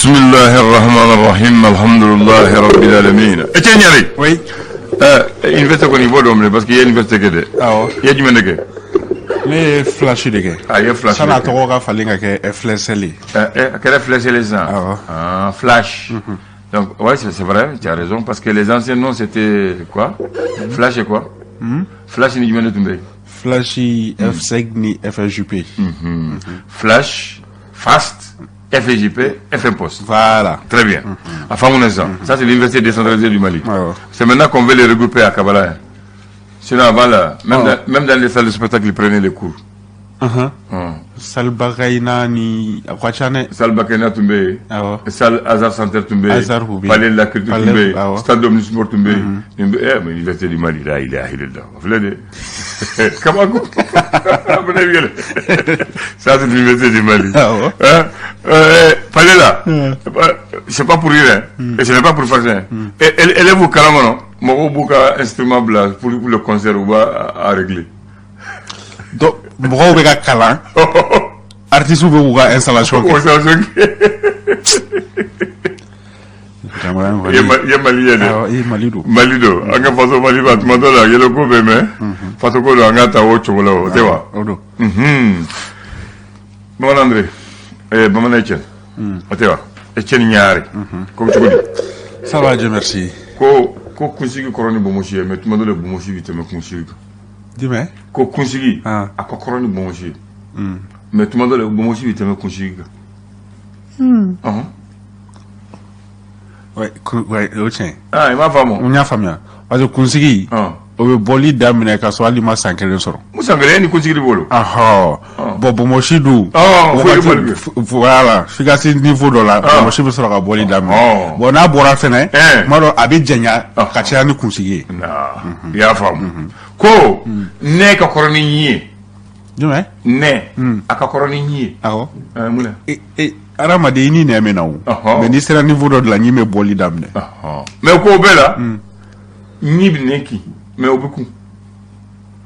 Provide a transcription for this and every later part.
Bismillahirrahmanirrahim. Alhamdulillah Rabbil Alamin. Etienne Yari. Oui. Université qu'on y voit d'homme parce qu'il y a une université qui est. Ah ouais. Il y a du monde qui. Mais flash de gars. Ah, il y a flash. Ça n'a pas encore fallu que FLSL. Quel flash les gens? Ah flash. Donc ouais, c'est vrai, tu as raison parce que les anciens noms c'était quoi? Flash et quoi? Flash ni du monde tombé. Flashy, F5 ni FJP. Flash, fast, FJP, FMPOS. Voilà. Très bien. Enfin, on est ça. Ça, c'est l'université décentralisée du Mali. Ouais. C'est maintenant qu'on veut les regrouper à Kabbalah. Sinon, avant, là, même dans les salles de spectacle, ils prenaient les cours. Salbakaina ni Akwachane. Salle Bakena Toumbe, salle Azar Center Toumbe, Palais de la Culture Toumbe, Stade Omnisport Toumbe. Mais l'université du Mali, là, il est à Hilda. Comment ça, c'est l'université du Mali. Palais là, c'est pas pour rire, et ce n'est pas pour faire ça. Élève-vous carrément, non? Mon bouca instrument blanc pour le concert ou à régler. Donc, pourquoi vous avez un artiste ou vous avez installation? Il y a Malido. Malido. On a fait Malido. Tu m'as donné. Il y a le gouvernement. Parce que on a ta autre chose. Tu vois. Bon André. Bon Etienne. Tu vois. Etienne Niari. Comme tu dis. Ça va, Dieu merci. Ko kunsigi koroni bomoshi mais tu m'as donné bomoshi vite mais kunsigi. Dis-moi. Ko kunsigi. A ko koroni bomoshi. Mais tu m'as donné bomoshi vite mais kunsigi. Ouais, tiens. Ah, il m'a fait mon. On y a famille. Parce que kunsigi. O boli damine ka so ali ma sankele soro. Musangele ni kunsigi bolo. Bon bomoshi du. Voilà, fika si niveau do la bomoshi be soro ka boli damine. Bon na bora fene. Maro abi jenya ka tia ni kunsigi. Ya fam. Ko ne ka koroni nyi. Dime? Ne aka koroni nyi. Muna. Aramade ini ne me na wo. Mais ni sera niveau do la nyi me boli damine. Mais ko bela. Nyi bi neki. Mais au beaucoup.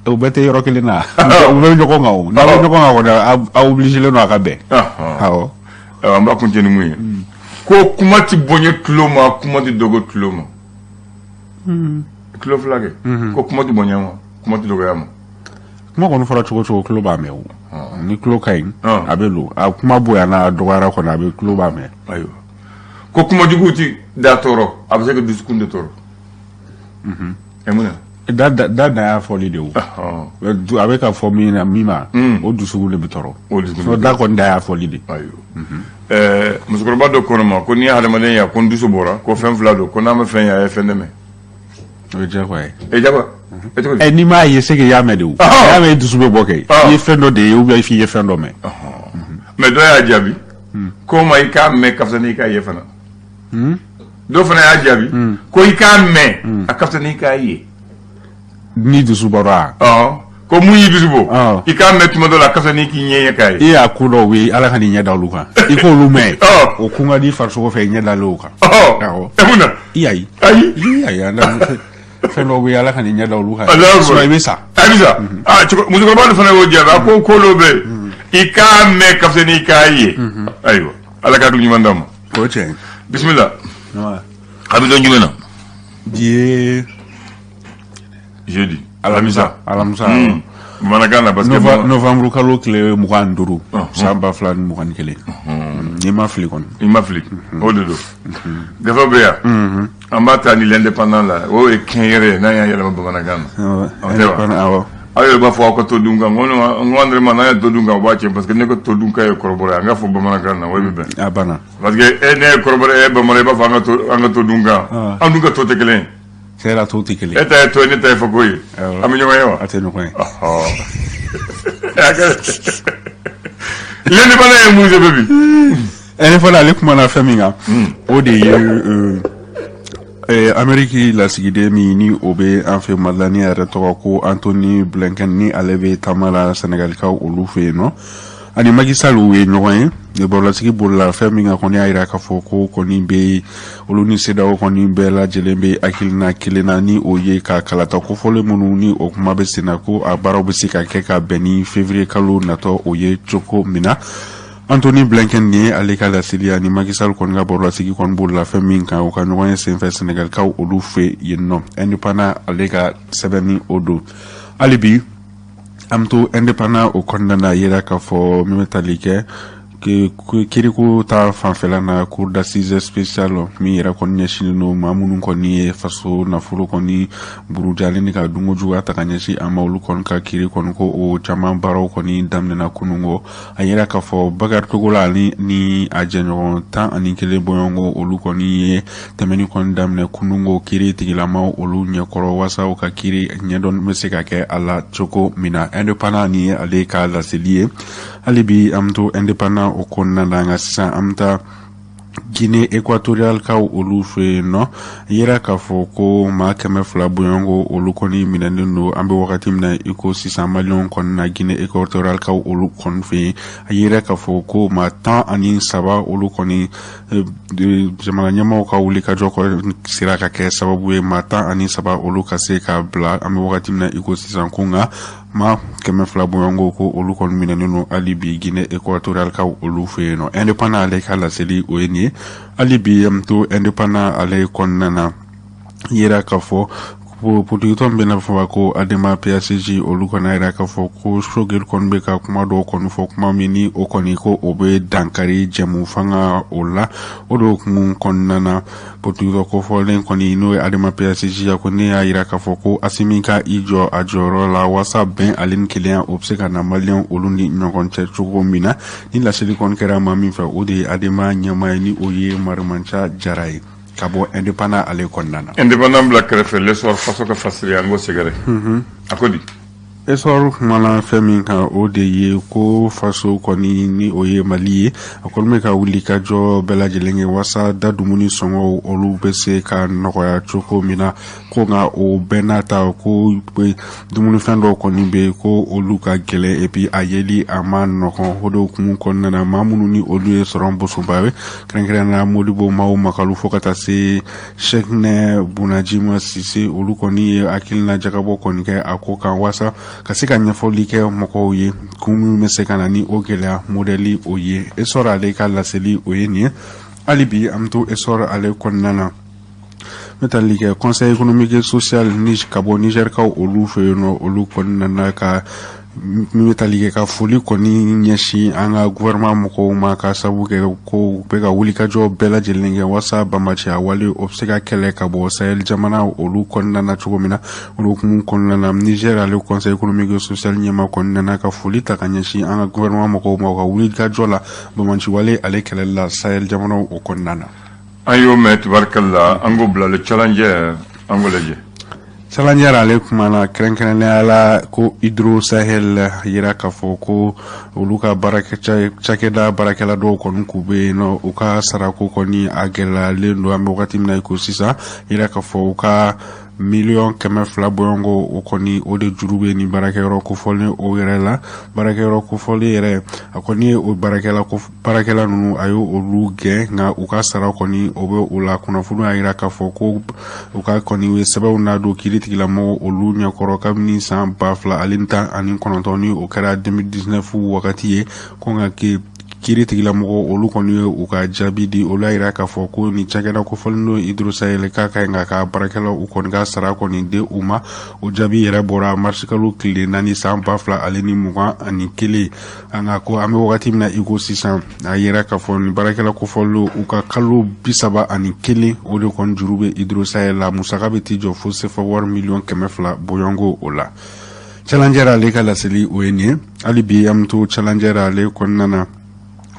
Au bête yorokele na. Au be nyoko ngawo. Na be nyoko ngawo na a obligé le no akabe. On va continuer mouy. Ko kuma ti bonye kloma, kuma ti dogo kloma. Klo flage. Ko kuma ti bonye mo, kuma ti dogo yamo. Kuma ko no fara chugo kloba me wo. Ni klo kain. Abelo. A kuma boya na dogara ko na be kloba me. Ayo. Ko kuma diguti da toro, abse que diskun de toro. Emuna. Da ya foli de wo. Avec a fomi na mima o dusugu le bitoro. So da ko da ya foli de. Ayo. Musukoroba do kono ma ko ni hadamaden ya ko dusu bora ko fen flado ko na ma fen ya FNM. O je ko e. E jaba. Ni ma ye se ke ya me de wo. Ya me dusu be boke. Ye fen do de ou bien fi ye fen do me. Mais do ya jabi. Ko ma ika me kafsani ka ye fana. Do fana ya jabi. Ko ika me a kafsani ka ye. Ni dusu bora. Ko mu yi bisubo. Ika me tuma do la kafsani ki nye kai. E akulo we ala kan nya da luka. Iko lume. O kunga di farso ko fe nya da luka. Emuna. Ai anda feno we ala kan nya da luka. So ibisa. Ibisa. Chiko muzuko ba fana wo jaba ko lobe. Ika me kafsani ka ye. Ayo. Ala ka dum mandam. Ko chen. Bismillah. Abi do njumena. Die jeudi. Alamisa. Managana parce que novembre kalo kle muganduru. Samba flan mugandele. Ni ma flikon. Ododo. Gafa beya. Ambata ni l'indépendant là. O e kenyere na ya yela Managana. Ayo ba fo ko to dunga ngondre man na to dunga wache parce que ne ko to dunga e corroborer nga fo ba Managana way be. Abana. Parce que ne corroborer e ba mo ba fa nga to dunga. Andunga to tekelen. C'est la tout équilibre. Et t'as toi, t'as fait quoi? L'indépendant est mouillé, bébé. Elle est voilà, les commandes à Feminga. Au début, Amérique, la Sigide, Mini, Obé, en fait, Madlani, Retoko, Anthony Blinken, ni Aleve, Tamala, Sénégal, ou Loufé, non? Ani Magisal ou Noyen, de Bolasiki pour la Feminga, qu'on y a Iraka Foko, qu'on y be, Oluni Sedao, qu'on y be la Jelembe, Akilna, Kilenani, Oye, Kalata, Kofole Monuni, Okumabe Senako, à Barobesika Keka, Beni, février Kalu, Nato, Oye, Choko, Mina. Anthony Blinken ni ale ka laseli ani Macky Sall kon ga borla sigi kon bolla fe min kan o ka ɲɔgɔn ye senfɛ Senegal kaw olu fe yen nɔ indépendant ale ka sɛbɛnni o don hali bi am to indépendant o kɔnɔna na yera k'a fɔ min bɛ tali kɛ kiriku ta fanfɛla na cour d'assises spéciale min yɛrɛ kɔni ɲɛsinnen don maa minnu kɔni ye faso nafolo kɔni burujalen ni ka dungo juguya ta ka ɲɛsin a ma olu kɔni ka kiri kɔni ko o caman baaraw kɔni daminɛna kunungo a yɛrɛ k'a fɔ Bakari Togola ni a jɛɲɔgɔn 11 bɔɲɔgɔnko olu kɔni ye tɛmɛni kɔni daminɛ kunungo kiri tigilamaw olu ɲɛkɔrɔ wasa u ka kiri ɲɛdɔn bɛ se ka kɛ a la cogo min na indépendant ni ye ale ka laseli ye hali bi am to indépendant o kɔnɔna na nka sisan an bɛ taa Guinée équatoriale kaw olu fe yen nɔ yera k'a fɔ ko maa 200 bɔɲɔgɔnko olu kɔni minɛnen don an bɛ wagati min na i ko sisan maliyɛnw kɔni na Guinée équatoriale kaw olu kɔni fe yen a yera k'a fɔ ko maa 13 olu kɔni jamana ɲɛmaaw ka wulikajɔ kɔni sera ka kɛ sababu ye maa 13 olu ka se ka bila an bɛ wagati min na i ko sisan ko nka maa 200 bɔɲɔgɔnko ko olu kɔni minɛnen don hali bi Guinée équatoriale kaw olu fe yen nɔ indépendant ale ka laseli o ye nin ye hali bi to indépendant ale kɔnɔna na yera k'a fɔ politigitɔn bɛna fɔ ko Adama PACJ olu kɔni yɛrɛ k'a fɔ ko Sogel kɔni bɛ ka kuma dɔw kɔni fɔ kuma min ni o kɔni ko o bɛ dankari jɛmu fanga o la o de hukumu kɔnɔna na politigitɔ kofɔlen kɔni n'o ye Adama PACJ ya ko ne y'a yira k'a fɔ ko Asimi ka i jɔ a jɔyɔrɔ la wasa bɛn ale ni kelenya o bɛ se ka na maliyɛnw olu ni ɲɔgɔn cɛ cogo min na ni laseli kɔni kɛra maa min fɛ o de ye Adama ɲɛmaa ye ni o ye Mariamaca Jara ye ka bɔ indépendant ale kɔnɔna na indépendant bila kɛrɛfɛ l'essor faso ka fasiri an ko sɛgɛrɛ a ko di essor kumana fɛn min kan o de ye ko faso kɔni ni o ye Mali ye a kɔni bɛ ka wuli ka jɔ bɛɛ lajɛlen kɛ wasa da dumuni sɔngɔw olu bɛ se ka nɔgɔya cogo min na ko nka o bɛɛ n'a ta ko dumunifɛn dɔw kɔni bɛ ko olu ka gɛlɛn et puis a yeli a ma nɔgɔn o de hukumu kɔnɔna na maa minnu ni olu ye sɔrɔ bosoba ye kɛrɛnkɛrɛnnenya Modibo Mawu Makalu fo ka taa se Cheikhne Bounadjima Sise olu kɔni ye hakilina jagabɔ kɔni kɛ a ko kan wasa ka se ka ɲɛfɔli kɛ mɔgɔw ye kun min bɛ se ka na ni o gɛlɛya modèle o ye essor ale ka laseli o ye nin ye hali bi an bɛ to essor ale kɔnɔna na n bɛ tali kɛ conseil économique et social ni ka bɔ Niger kaw olu fɛ yen nɔ olu kɔnɔna na ka min bɛ tali kɛ ka foli kɔni ɲɛsin an ka gouvernement mɔgɔw ma ka sabu kɛ ko u bɛ ka wulikajɔ bɛɛ lajɛlen kɛ wasa banbaaciya wale o bɛ se ka kɛlɛ ka bɔ Sahel jamana olu kɔnɔna na cogo min na o hukumu kɔnɔna na Niger ale conseil économique et social ɲɛma kɔnɔna na ka foli ta ka ɲɛsin an ka gouvernement mɔgɔw ma u ka wulikajɔ la banbaaci wale ale kɛlɛli la Sahel jamanaw o kɔnɔna na an y'o mɛn tubarikala an k'o bila le challenger an k'o lajɛ Challenger ale kumana kɛrɛnkɛrɛnnenya la ko Hydro Sahel yira k'a fɔ ko olu ka cakɛda baarakɛla dɔw kɔni k'u bɛ yen nɔ u ka sarako kɔni a gɛlɛyalen don an bɛ wagati min na i ko sisan yira k'a fɔ u ka 1,200,000 bɔɲɔgɔnko o kɔni o de juru bɛ nin baarakɛyɔrɔ kofɔlen o yɛrɛ la baarakɛyɔrɔ kofɔlen yɛrɛ a kɔni ye o baarakɛla ninnu a y'o olu gɛn nka u ka sara kɔni o bɛ o la kunnafoni y'a yira k'a fɔ ko u ka kɔni u ye sɛbɛnw n'a don kiiritigilamɔgɔw olu ɲɛkɔrɔ kabini san 2019 ni o kɛra 2019 wagati ye ko nka kiiritigilamɔgɔw olu kɔni ye u ka jaabi di olu y'a yira k'a fɔ ko ni cakɛda kofɔlen don Hydro Sahel k'a ka ɲi ka ka baarakɛlaw u kɔni ka sara kɔni di u ma o jaabi yɛrɛ bɔra marsikalo tile 4 san 2021 an ka ko an bɛ wagati min na i ko sisan a yira k'a fɔ ni baarakɛla kofɔlen u ka kalo 31 o de kɔni juru bɛ Hydro Sahel la musaka bɛ t'i jɔ fo sefa wari 200,000 bɔɲɔgɔnko o la Challenger ale ka laseli o ye nin ye hali bi an bɛ to Challenger ale kɔnɔna na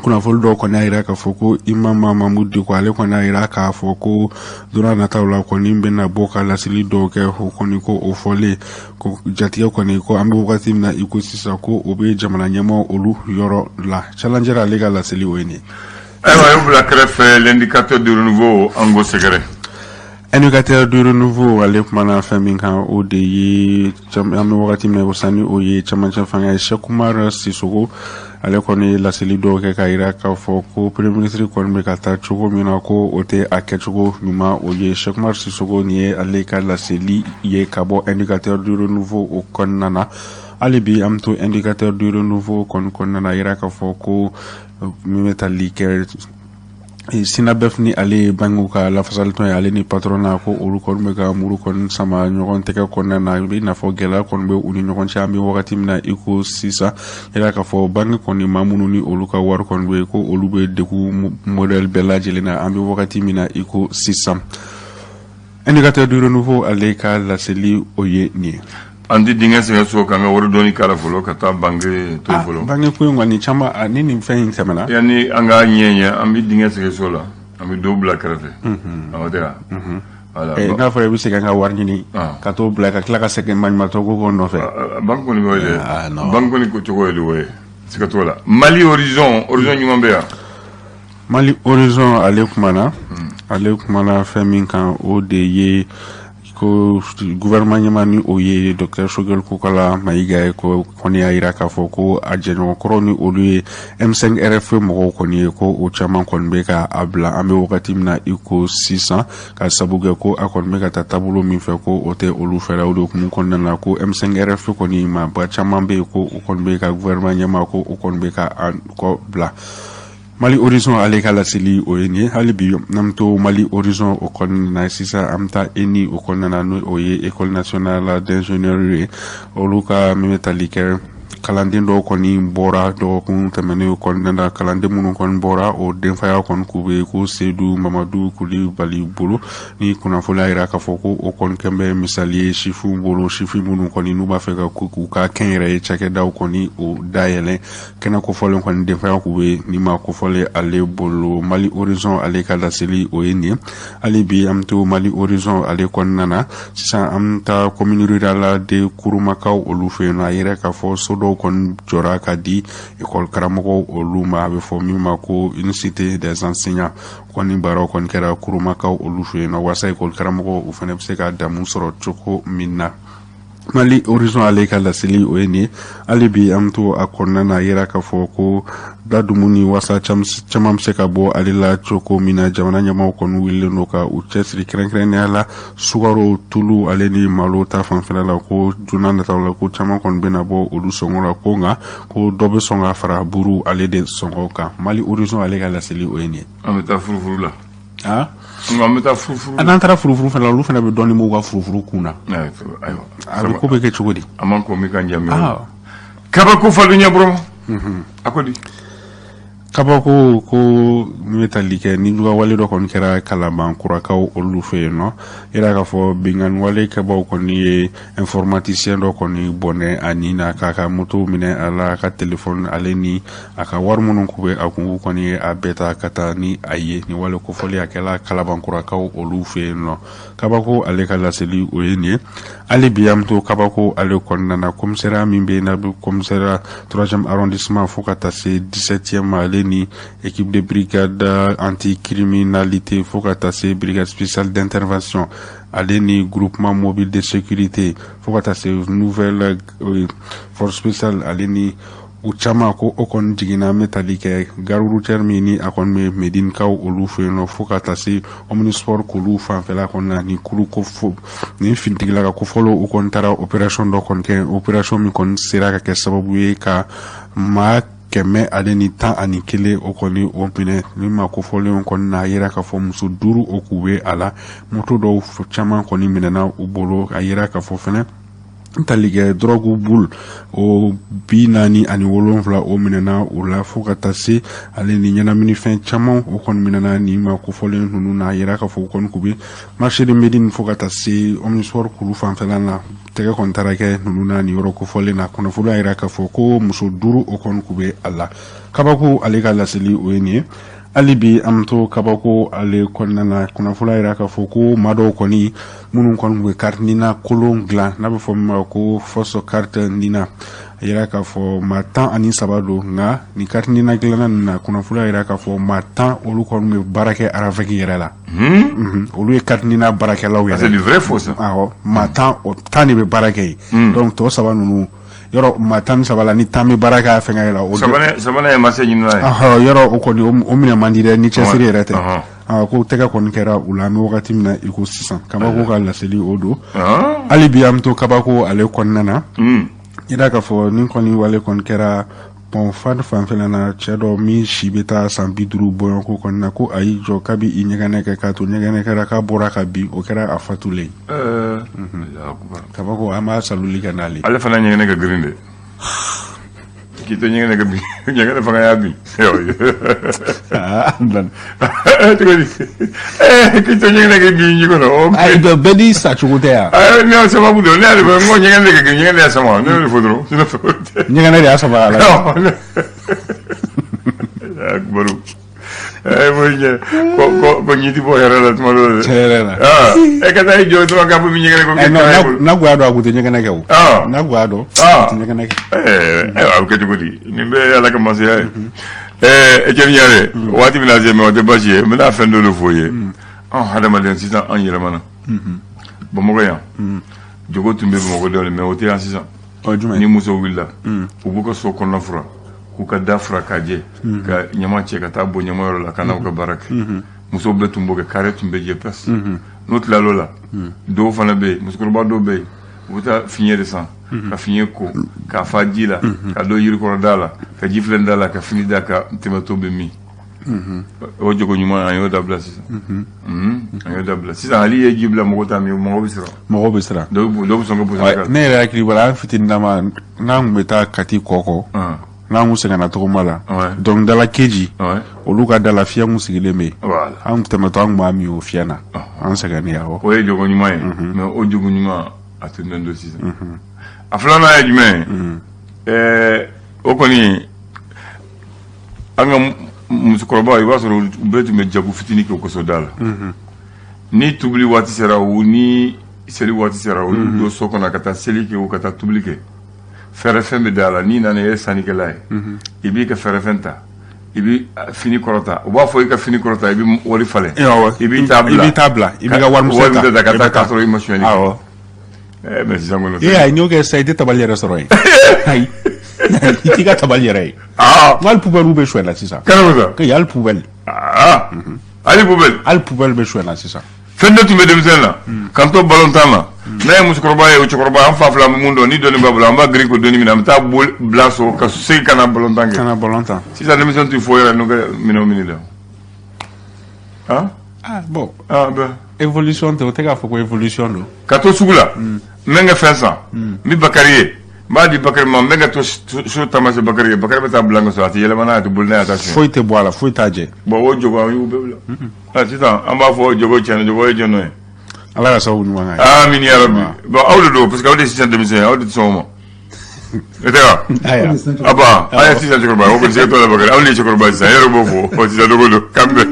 kunnafoni dɔw kɔni y'a yira k'a fɔ ko Imam Mamadou Diko ale kɔni y'a yira k'a fɔ ko don nataw la kɔni bɛna bɔ ka laseli dɔw kɛ o kɔni ko o fɔlen ko jatigɛ kɔni ko an bɛ wagati min na i ko sisan ko o bɛ jamana ɲɛmaaw olu yɔrɔ la Challenger ale ka laseli o ye nin ye. Ayiwa y'o bila kɛrɛfɛ l'indicateur de renouveau an ko sɛgɛrɛ. Indicateur de renouveau ale kumana fɛn min kan o de ye an bɛ wagati min na ko sani o ye camancɛ fanga ye Cheikh Oumar Sissoko ale kɔni laseli dɔw kɛ k'a yira k'a fɔ ko premier ministre kɔni bɛ ka taa cogo min na ko o tɛ a kɛcogo ɲuman o ye Cheikh Oumar Sissoko nin ye ale ka laseli ye ka bɔ indicateur de renouveau o kɔnɔna na hali bi an bɛ to indicateur de renouveau kɔni kɔnɔna na yira k'a fɔ ko mimetali kɛ Sinabef ni ale bangu ka lafasalitɔn ye ale ni patrona ko olu kɔni bɛ ka muru kɔni sama ɲɔgɔn tɛgɛ kɔnɔna na i n'a fɔ gɛlɛya kɔni bɛ u ni ɲɔgɔn cɛ an bɛ wagati min na i ko sisan yɛrɛ k'a fɔ bangi kɔni maa minnu ni olu ka wari kɔni bɛ ko olu bɛ degun modèle bɛɛ lajɛlen na an bɛ wagati min na i ko sisan indicateur du renouveau ale ka laseli o ye nin ye an di dingɛ sɛgɛ so kan ka wari dɔɔni k'a la fɔlɔ ka taa bange to fɔlɔ bange ko in kɔni caman ni nin fɛn in tɛmɛna yanni an ka ɲɛɲɛ an bɛ dingɛ sɛgɛ so la an bɛ dɔw bila kɛrɛfɛ awɔ tɛ wa voilà n'a fɔra i bɛ segin ka wari ɲini ka t'o bila ka tila ka segin maɲumatɔ ko nɔfɛ banque kɔni b'o ye dɛ banque kɔni ko cogo ye o ye siga t'o la Mali horizon ɲuman bɛ yan Mali horizon ale kumana fɛn min kan o de ye ko gouvernement ɲɛma ni o ye Dr Shogel Kokala Mayiga ye ko kɔni y'a yira k'a fɔ ko a jɛɲɔgɔnkɔrɔ ni olu ye M5 RFE mɔgɔw kɔni ye ko o caman kɔni bɛ ka a bila an bɛ wagati min na i ko sisan ka sabu kɛ ko a kɔni bɛ ka taa taabolo min fɛ ko o tɛ olu fɛla o de hukumu kɔnɔna na ko M5 RFE kɔni maaba caman bɛ yen ko o kɔni bɛ ka gouvernement ɲɛma ko o kɔni bɛ ka a kɔ bila Mali horizon ale ka laseli o ye nin ye hali bi n'an to Mali horizon o kɔnɔna na sisan an bɛ taa ENI o kɔnɔna na n'o o ye école nationale d'ingénierie ye olu ka min bɛ tali kɛ kalanden dɔw kɔni bɔra dɔgɔkun tɛmɛnen kɔnɔna na kalanden minnu kɔni bɔra o denfaya kɔni k'u bɛ ko Seydou Mamadou Kulibali bolo ni kunnafoni y'a jira k'a fɔ ko o kɔni kɛn bɛ misali ye sifu bolo sifin minnu kɔni n'u b'a fɛ ka k'u ka kɛnyɛrɛye cakɛdaw kɔni o dayɛlɛ kɛnɛ kofɔlen kɔni denfaya k'u bɛ ni ma kofɔlen ale bolo Mali horizon ale ka laseli o ye nin ye hali bi an bɛ to Mali horizon ale kɔnɔna na sisan an bɛ taa commune rurale de Kurumakaw olu fɛ yen nɔ a yɛrɛ k'a fɔ so dɔw kɔni jɔra ka di école karamɔgɔw olu ma a bɛ fɔ min ma ko unicité des enseignants kɔni baaraw kɔni kɛra Kurumakaw olu fɛ yen nɔ walasa école karamɔgɔw u fana bɛ se ka damu sɔrɔ cogo min na Mali horizon ale ka laseli o ye nin ye hali bi an bɛ to a kɔnɔna na a yɛrɛ k'a fɔ ko da dumuni wasa caman bɛ se ka bɔ ale la cogo min na jamana ɲɛmaaw kɔni wililen don ka u cɛsiri kɛrɛnkɛrɛnnenya la sukaro tulu ale ni malo ta fanfɛla la ko joona nataw la ko caman kɔni bɛna bɔ olu sɔngɔ la ko nka ko dɔ bɛ sɔn ka fara buru ale de sɔngɔ kan Mali horizon ale ka laseli o ye nin ye an bɛ taa furufuru la an bɛ taa furufuru n'an taara furufuru fana olu fana bɛ dɔɔni m'u ka furufuru kun na ayiwa a bɛ ko bɛ kɛ cogo di a man ko min ka ɲɛ min kabako falen ɲɛ bɔrɔ a ko di kabako ko min bɛ tali kɛ ni wale dɔ kɔni kɛra Kalaban Kurakaw olu fɛ yen nɔ yɛrɛ k'a fɔ binganni wale kɛbaw kɔni ye informaticien dɔ kɔni bɔnɛ a ni na k'a ka moto minɛ a la a ka telefɔni ale ni a ka wari minnu k'u bɛ a kun kɔni ye a bɛɛ ta ka taa ni a ye ni wale kofɔli a kɛla Kalaban Kurakaw olu fɛ yen nɔ kabako ale ka laseli o ye nin ye hali bi an bɛ to kabako ale kɔnɔna na commissariat min bɛ yen n'a bɛ commissariat 3e arrondissement fo ka taa se 17e ma ale ni équipe de brigade anticriminalité fo ka taa se brigade spéciale d'intervention ale ni groupement mobile de sécurité fo ka taa se nouvelle force spéciale ale ni u caman ko o kɔni jiginna an bɛ tali kɛ gare routière min ni a kɔni bɛ Medinikaw olu fɛ yen nɔ fo ka taa se omnisport k'olu fanfɛla kɔni na ni kulu ko fo ni finitigila ka kofɔlɔ u kɔni taara opération dɔ kɔni kɛ opération min kɔni sera ka kɛ sababu ye ka maa 111 o kɔni o minɛ ni ma kofɔlen kɔni na a yira k'a fɔ muso 5 o k'u bɛ a la moto dɔw caman kɔni minɛna u bolo a yira k'a fɔ fɛnɛ talikɛ drogue bul o 47 o minɛna o la fo ka taa se ale ni ɲɛnaminifɛn caman o kɔni minɛna ni ma kofɔlen ninnu na a yira k'a fɔ o kɔni k'u bɛ marché de Médine fo ka taa se omnisport kulu fanfɛla la tɛgɛ kɔni taara kɛ ninnu na ni yɔrɔ kofɔlen na kunnafoni y'a jira k'a fɔ ko muso 5 o kɔni k'u bɛ a la kabako ale ka laseli o ye nin ye hali bi an bɛ to kabako ale kɔnɔna na kunnafoni y'a jira k'a fɔ ko maa dɔw kɔni minnu kɔni bɛ carte nina kolon dilan n'a bɛ fɔ min ma ko fausse carte nina a yira k'a fɔ maa 13 don nka nin carte nina dilanna ninnu na kunnafoni y'a jira k'a fɔ maa 10 olu kɔni bɛ baara kɛ ARAVEC yɛrɛ la olu ye carte nina baarakɛlaw yɛrɛ c'est du vrai faux ça awɔ maa 10 de bɛ baara kɛ yen donc tɔ 3 ninnu yɔrɔ maa 13 la ni 10 bɛ baara kɛ a fɛngɛ la o sabanan ye marché ɲinina ye yɔrɔ o kɔni o minɛ man di dɛ ni cɛsiri yɛrɛ tɛ ko tɛgɛ kɔni kɛra u la an bɛ wagati min na i ko sisan kabako ka laseli o don hali bi an bɛ to kabako ale kɔnɔna na yira k'a fɔ ni kɔni wale kɔni kɛra bon fan fanfɛla na cɛ dɔ min si bɛ taa san 50 bɔɲɔnko kɔnɔna ko a y'i jɔ k'a bɛ i ɲɛgɛnɛ kɛ k'a to ɲɛgɛnɛ kɛra k'a bɔra ka bin o kɛra a fatulen kaba ko an b'a saluli kɛ n'ale ale fana ɲɛgɛnɛ kɛ girin de k'i to ɲɛgɛnɛ kɛ bin ɲɛgɛnɛ fana y'a bin cogo di k'i to ɲɛgɛnɛ kɛ bin ji kɔnɔ ayi bɛɛ n'i sacogo tɛ yan ne y'a sababu dɔn ne y'ale fɔ n ko ɲɛgɛnɛ kɛ girin ɲɛgɛnɛ y'a sama ne y'o de fɔ dɔrɔn ɲɛgɛnɛ de y'a sama a la Akbaru ko ñiti bo yara la tuma do e ka tay jo to ga bu mi ñegene ko na gwa do agute ñegene kew na gwa do ñegene ke wa ko jogodi ni be yalla ka masi ay e jeni yare wati bina je me wati baji me na fendo le foyer hada ma den sisan an yele mana bo mo ya jogo tumbe bo mo do le me wati an sisan ni muso willa u bu ko so ko na fura ku ka dafra ka je ka nyama che ka tabo nyama yoro la kana ka barak muso be tumbo ke kare tumbe je pes not la lola do fana be muso ko ba do be wuta finir de san ka finir ko ka faji la ka do yiri ko dala ka jiflen dala ka fini da ka timato be mi o jogo nyuma ayo dabla sisa ayo dabla sisa ali e jibla mo ta mi mo bisra do songo bo ne ra kri wala fitin dama na ngmeta kati koko n'a kun sɛgɛnna tɔgɔma la dɔnkilidala keji olu ka dala fiɲɛ kun sigilen bɛ an tɛmɛtɔ an kun b'a min o fiɲɛ na an sɛgɛnni awɔ o ye jogo ɲuman ye mais o jogo ɲuman a tun bɛ don sisan a filanan ye jumɛn ye o kɔni an ka musokɔrɔbaw i b'a sɔrɔ u bɛɛ tun bɛ jago fitinin kɛ o kɔsɔ da la ni tobili waati sera o ni seli waati sera olu don so kɔnɔ ka taa seli kɛ o ka taa tobili kɛ fɛrɛfɛn bɛ da la n'i nana ye sannikɛla ye i b'i ka fɛrɛfɛn ta i bɛ fini kɔrɔta u b'a fɔ i ka fini kɔrɔta i bɛ wari falen i b'i ta bila i b'i ka warimuso ta ka taa k'a sɔrɔ i ma sonyali kɛ mais sisan kɔni ayi n'i y'o kɛ sisan i tɛ tabali yɛrɛ sɔrɔ yen ayi i t'i ka tabali yɛrɛ ye hali pubɛliw bɛ sonyɛ la sisan hali pubɛli hali pubɛli bɛ sonyɛ la sisan fɛn dɔ tun bɛ denmisɛnnin na k'an to balontan na n'a ye musokɔrɔba ye o cɛkɔrɔba an fa fila mun dɔn ni dɔnni b'a bolo an b'a girin ko dɔnni min na an bɛ taa bila so ka segin ka na balontan kɛ kana balontan sisan denmisɛnnin tɛ foyi yɛrɛ n'u ka minɛnw minɛ la bon évolution tɛ o tɛ k'a fɔ ko évolution don ka to sugu la n bɛ n ka fɛn san n bɛ Bakari ye n b'a di Bakari ma n bɛ n ka to so taama se Bakari ye Bakari bɛ taa bila n ka so a tɛ yɛlɛma n'a ye a tɛ boli n'a ye a tɛ suɲɛ foyi tɛ bɔ a la foyi t'a jɛ bon o jogo an y'u bɛɛ bila sisan an b'a fɔ jogo tiɲɛna jogo ye jɔn ye ala ka sababu ɲuman kɛ amin ya rabbi bon aw de don parce que aw de sisan denmisɛn aw de tɛ sɔn o ma e tɛ wa aba a ye sisan cɛkɔrɔba o kɔni se tɔ la Bakari aw ni cɛkɔrɔba sisan e yɛrɛ b'o fɔ sisan dogo don kan bɛn